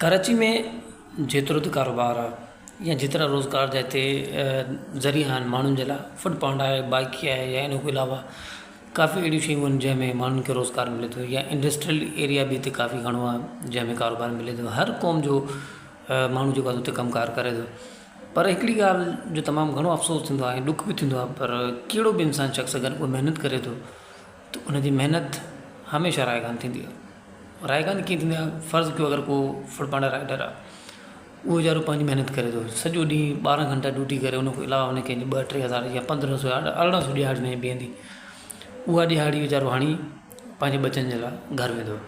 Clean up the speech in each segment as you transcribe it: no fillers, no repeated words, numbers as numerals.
कराची में जेतिरो त कारोबार आहे या जेतिरा रोज़गार जा हिते ज़रिया आहिनि माण्हुनि जे लाइ, फुड पांड आहे, बाइकी आहे, या इन खां अलावा काफ़ी अहिड़ियूं शयूं आहिनि जंहिंमें माण्हुनि खे रोज़गार मिले थो, या इंडस्ट्रियल एरिया बि हिते काफ़ी घणो आहे जंहिंमें कारोबार मिले थो। हर क़ौम जो माण्हू जेको आहे हुते कमुकारु करे थो। पर हिकिड़ी ॻाल्हि जो तमामु घणो अफ़सोस थींदो आहे ऐं ॾुख बि थींदो आहे, पर कहिड़ो बि इंसानु शख़्स अगरि उहा महिनत करे थो त उनजी महिनत हमेशह रायगान थींदी आहे। रायगान कीअं थींदी आहे? फ़र्ज़ु कयो अगरि को फुड पांड राइडर आहे, उहो वीचारो पंहिंजी महिनत करे थो, सॼो ॾींहुं 12 घंटा ड्यूटी करे, उन खां अलावा उनखे 2-3 हज़ार या 1500 या 1800 ॾियाड़ी में बीहंदी, उहा ॾियाड़ी वीचारो हाणे पंहिंजे बचनि जे लाइ घर वेंदो।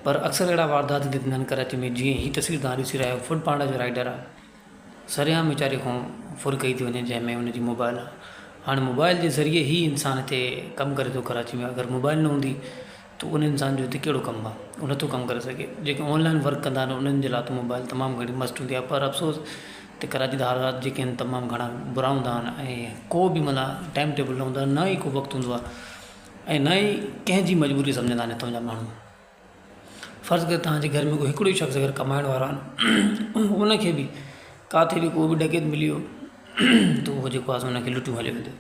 पर अक्सर अहिड़ा वारदात थींदा आहिनि कराची में, जीअं हीअ तस्वीर तव्हां ॾिसी रहिया आहियो, फुड पांड जो राइडर आहे, सरेआम वीचारे खां फुर कई थी वञे, जंहिंमें उनजी मोबाइल आहे। हाणे मोबाइल जे ज़रिए ई इंसान हिते कमु करे थो कराची में। अगरि मोबाइल न हूंदी त उन इंसान जो हिते कहिड़ो कमु आहे, उहो नथो कमु करे सघे। जेके ऑनलाइन वर्क कंदा आहिनि उन्हनि जे लाइ त मोबाइल तमामु घणी मस्त हूंदी आहे, पर अफ़सोस त कराची जा हालात जेके आहिनि तमामु घणा बुरा हूंदा आहिनि ऐं को बि माना टाइम टेबल न हूंदो आहे, न ई को वक़्तु हूंदो आहे ऐं न ई कंहिंजी मजबूरी सम्झंदा आहिनि हितां जा माण्हू। फ़र्ज़ु करे तव्हांजे घर में कोई हिकिड़ो ई शख़्स अगरि कमाइण वारा आहिनि, उनखे बि किथे बि को बि डकैत मिली वियो त उहो जेको आहे उनखे लुटियूं हले वेंदो।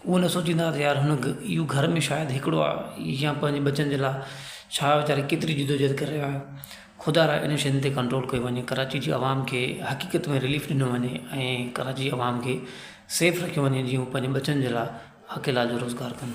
उहो न सोचींदा त यार हुन इहो घर में शायदि हिकिड़ो आहे या पंहिंजे बचनि जे लाइ छा वीचारे केतिरी जिदोजहद करे रहियो आहे। ख़ुदा रा इन शयुनि ते कंट्रोल कयो वञे, कराची जी आवाम खे हक़ीक़त में रिलीफ ॾिनो वञे ऐं कराची आवाम खे सेफ रखियो वञे, जीअं हू पंहिंजे बचनि जे लाइ अकेला जो रोज़गार कनि।